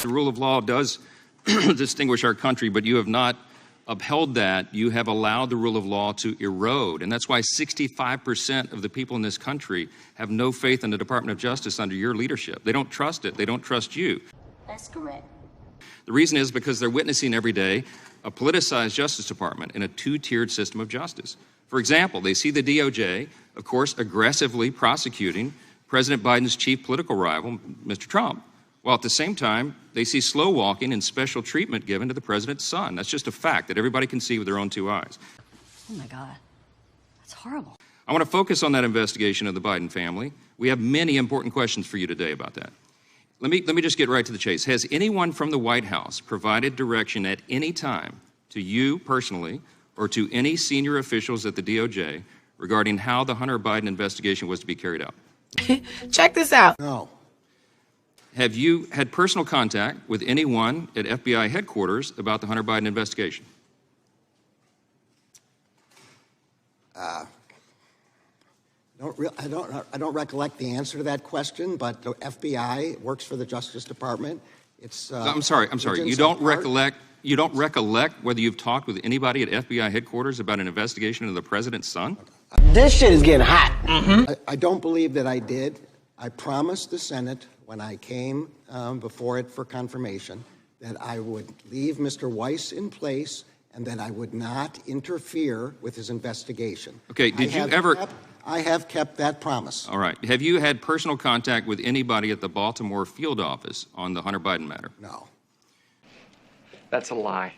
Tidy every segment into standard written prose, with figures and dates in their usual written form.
The rule of law does distinguish our country, but you have not upheld that. You have allowed the rule of law to erode. And that's why 65% of the people in this country have no faith in the Department of Justice under your leadership. They don't trust it. They don't trust you. That's correct. The reason is because they're witnessing every day a politicized Justice Department in a two-tiered system of justice. For example, they see the DOJ, of course, aggressively prosecuting President Biden's chief political rival, Mr. Trump, while at the same time, they see slow walking and special treatment given to the president's son. That's just a fact that everybody can see with their own two eyes. Oh my God, that's horrible. I want to focus on that investigation of the Biden family. We have many important questions for you today about that. Let me just get right to the chase. Has anyone from the White House provided direction at any time to you personally or to any senior officials at the DOJ regarding how the Hunter Biden investigation was to be carried out? Check this out. No. Have you had personal contact with anyone at FBI headquarters about the Hunter Biden investigation? I don't recollect the answer to that question, but the FBI works for the Justice Department. It's. I'm sorry. You don't recollect. You don't recollect whether you've talked with anybody at FBI headquarters about an investigation of the president's son? This shit is getting hot. Mm-hmm. I don't believe that I did. I promised the Senate when I came before it for confirmation that I would leave Mr. Weiss in place and that I would not interfere with his investigation. Okay, I have kept that promise. All right. Have you had personal contact with anybody at the Baltimore field office on the Hunter Biden matter? No. That's a lie.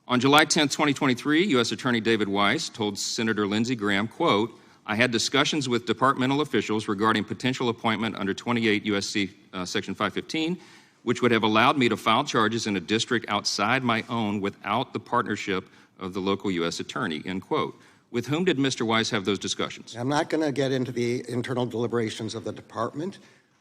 On July 10th, 2023, U.S. Attorney David Weiss told Senator Lindsey Graham, quote, I had discussions with departmental officials regarding potential appointment under 28 U.S.C. Section 515, which would have allowed me to file charges in a district outside my own without the partnership of the local U.S. attorney, end quote. With whom did Mr. Weiss have those discussions? I'm not going to get into the internal deliberations of the department.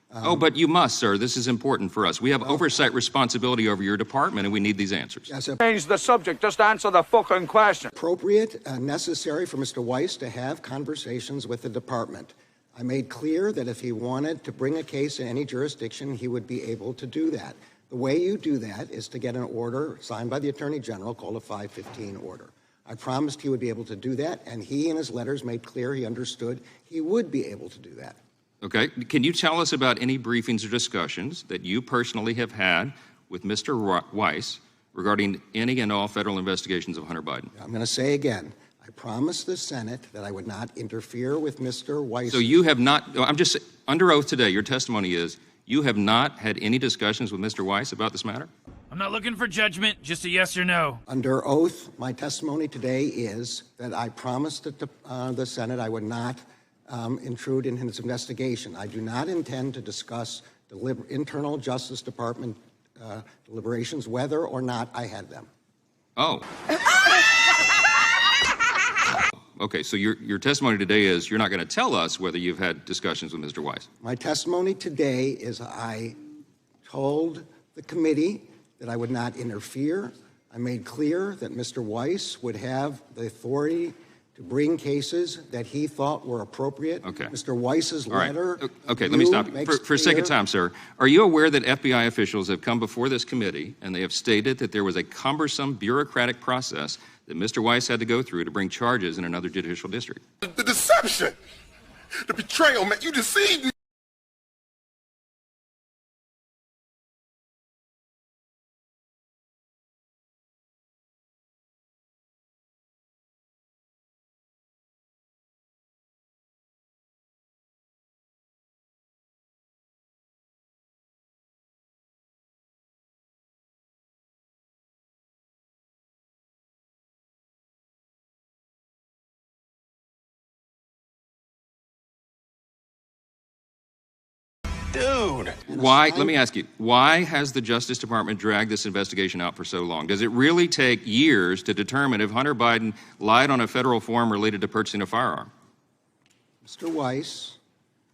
But you must, sir. This is important for us. We have oversight responsibility over your department, and we need these answers. Yes, Change the subject. Just answer the fucking question. Appropriate and necessary for Mr. Weiss to have conversations with the department. I made clear that if he wanted to bring a case in any jurisdiction, he would be able to do that. The way you do that is to get an order signed by the Attorney General called a 515 order. I promised he would be able to do that, and he in his letters made clear he understood he would be able to do that. Okay. Can you tell us about any briefings or discussions that you personally have had with Mr. Weiss regarding any and all federal investigations of Hunter Biden? I'm going to say again, I promised the Senate that I would not interfere with Mr. Weiss. So you have not, I'm just, under oath today, your testimony is you have not had any discussions with Mr. Weiss about this matter? I'm not looking for judgment, just a yes or no. Under oath, my testimony today is that I promised the Senate I would not intrude in his investigation. I do not intend to discuss internal Justice Department deliberations, whether or not I had them. Oh. Okay, so your testimony today is you're not going to tell us whether you've had discussions with Mr. Weiss. My testimony today is I told the committee that I would not interfere. I made clear that Mr. Weiss would have the authority to bring cases that he thought were appropriate. Okay. Mr. Weiss's letter. Okay, let me stop you. For a second time, sir. Are you aware that FBI officials have come before this committee and they have stated that there was a cumbersome bureaucratic process that Mr. Weiss had to go through to bring charges in another judicial district? The deception, the betrayal, man, you deceived me. Dude. Why, let me ask you, why has the Justice Department dragged this investigation out for so long? Does it really take years to determine if Hunter Biden lied on a federal form related to purchasing a firearm? Mr. Weiss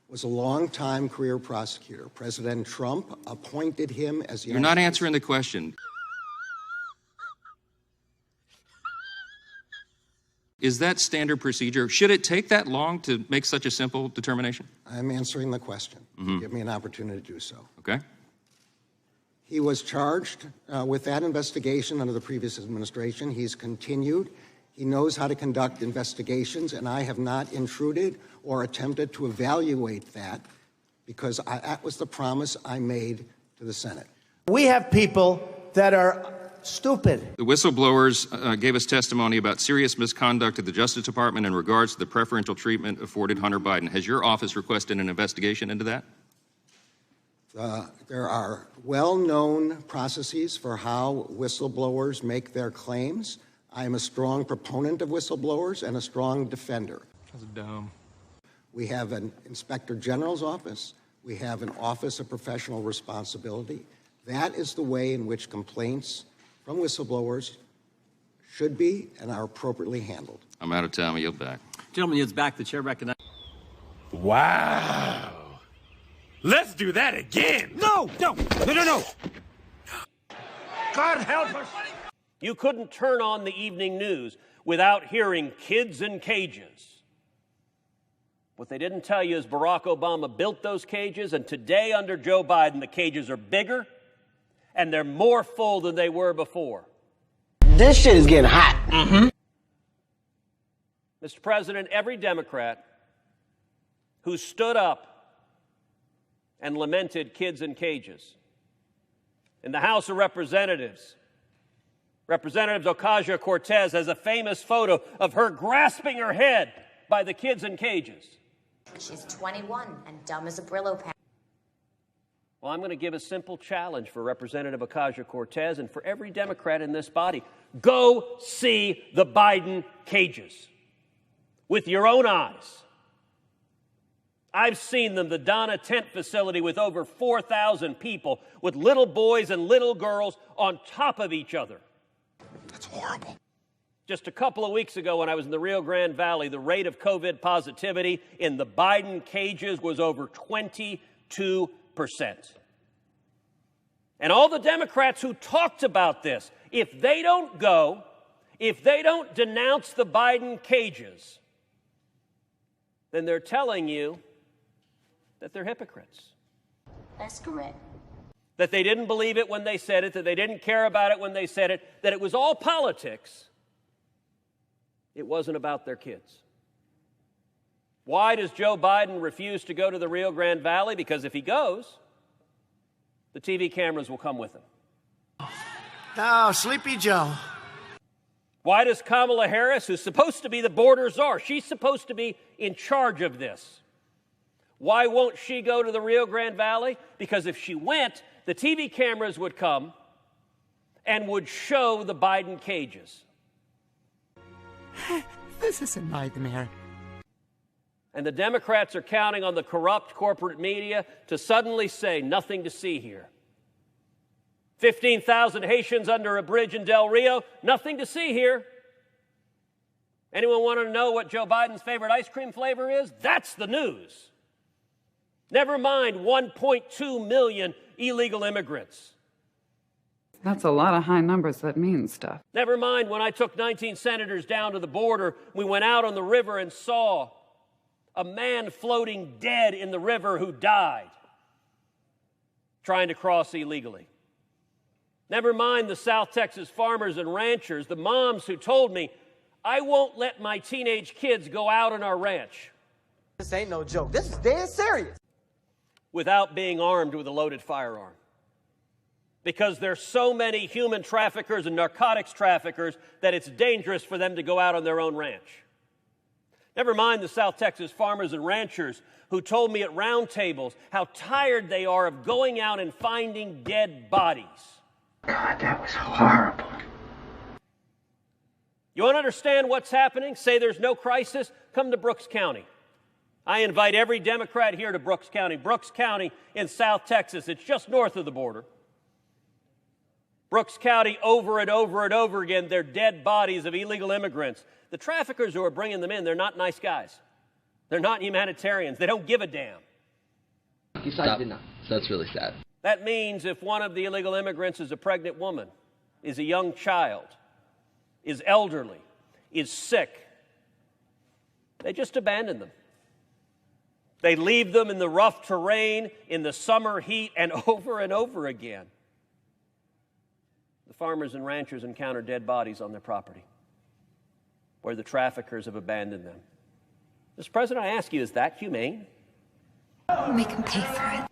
was a long-time career prosecutor. President Trump appointed him as the— You're not answering the question. Is that standard procedure? Should it take that long to make such a simple determination? I'm answering the question. Give me an opportunity to do so. Okay. He was charged with that investigation under the previous administration. He's continued. He knows how to conduct investigations, and I have not intruded or attempted to evaluate that because that was the promise I made to the Senate. We have people that are stupid. The whistleblowers gave us testimony about serious misconduct at the Justice Department in regards to the preferential treatment afforded Hunter Biden. Has your office requested an investigation into that? There are well-known processes for how whistleblowers make their claims. I am a strong proponent of whistleblowers and a strong defender. That's dumb. We have an Inspector General's office. We have an Office of Professional Responsibility. That is the way in which complaints from whistleblowers should be and are appropriately handled. I'm out of time. I yield back. Gentleman yields back. The chair recognizes. Wow. Let's do that again. No. God help us. You couldn't turn on the evening news without hearing kids in cages. What they didn't tell you is Barack Obama built those cages, and today under Joe Biden, the cages are bigger and they're more full than they were before. This shit is getting hot. Mr. President, every Democrat who stood up and lamented kids in cages in the House of Representatives, Representative Ocasio-Cortez has a famous photo of her grasping her head by the kids in cages. She's 21 and dumb as a Brillo pen. Well, I'm going to give a simple challenge for Representative Ocasio-Cortez and for every Democrat in this body. Go see the Biden cages with your own eyes. I've seen them, the Donna tent facility with over 4,000 people, with little boys and little girls on top of each other. That's horrible. Just a couple of weeks ago when I was in the Rio Grande Valley, the rate of COVID positivity in the Biden cages was over 22%. And all the Democrats who talked about this, if they don't go, if they don't denounce the Biden cages, then they're telling you that they're hypocrites. That's correct. That they didn't believe it when they said it, that they didn't care about it when they said it, that it was all politics. It wasn't about their kids. Why does Joe Biden refuse to go to the Rio Grande Valley? Because if he goes, the TV cameras will come with him. Oh, Sleepy Joe. Why does Kamala Harris, who's supposed to be the border czar, she's supposed to be in charge of this, why won't she go to the Rio Grande Valley? Because if she went, the TV cameras would come and would show the Biden cages. This is a nightmare. And the Democrats are counting on the corrupt corporate media to suddenly say, nothing to see here. 15,000 Haitians under a bridge in Del Rio, nothing to see here. Anyone want to know what Joe Biden's favorite ice cream flavor is? That's the news. Never mind 1.2 million illegal immigrants. That's a lot of high numbers. That means stuff. Never mind when I took 19 senators down to the border, we went out on the river and saw a man floating dead in the river who died trying to cross illegally. Never mind the South Texas farmers and ranchers, the moms who told me, I won't let my teenage kids go out on our ranch. This ain't no joke. This is dead serious. Without being armed with a loaded firearm. Because there's so many human traffickers and narcotics traffickers that it's dangerous for them to go out on their own ranch. Never mind the South Texas farmers and ranchers who told me at round tables how tired they are of going out and finding dead bodies. God, that was horrible. You want to understand what's happening? Say there's no crisis? Come to Brooks County. I invite every Democrat here to Brooks County. Brooks County in South Texas. It's just north of the border. Brooks County, over and over and over again, they're dead bodies of illegal immigrants. The traffickers who are bringing them in, they're not nice guys. They're not humanitarians. They don't give a damn. That's really sad. That means if one of the illegal immigrants is a pregnant woman, is a young child, is elderly, is sick, they just abandon them. They leave them in the rough terrain, in the summer heat, and over again. The farmers and ranchers encounter dead bodies on their property where the traffickers have abandoned them. Mr. President, I ask you, is that humane? Make them pay for it.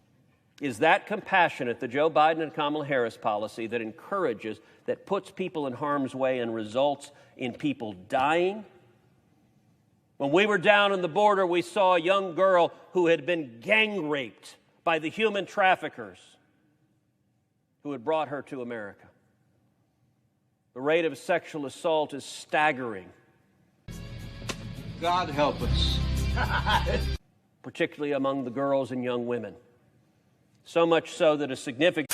Is that compassionate, the Joe Biden and Kamala Harris policy that encourages, that puts people in harm's way and results in people dying? When we were down on the border, we saw a young girl who had been gang raped by the human traffickers who had brought her to America. The rate of sexual assault is staggering. God help us. Particularly among the girls and young women. So much so that a significant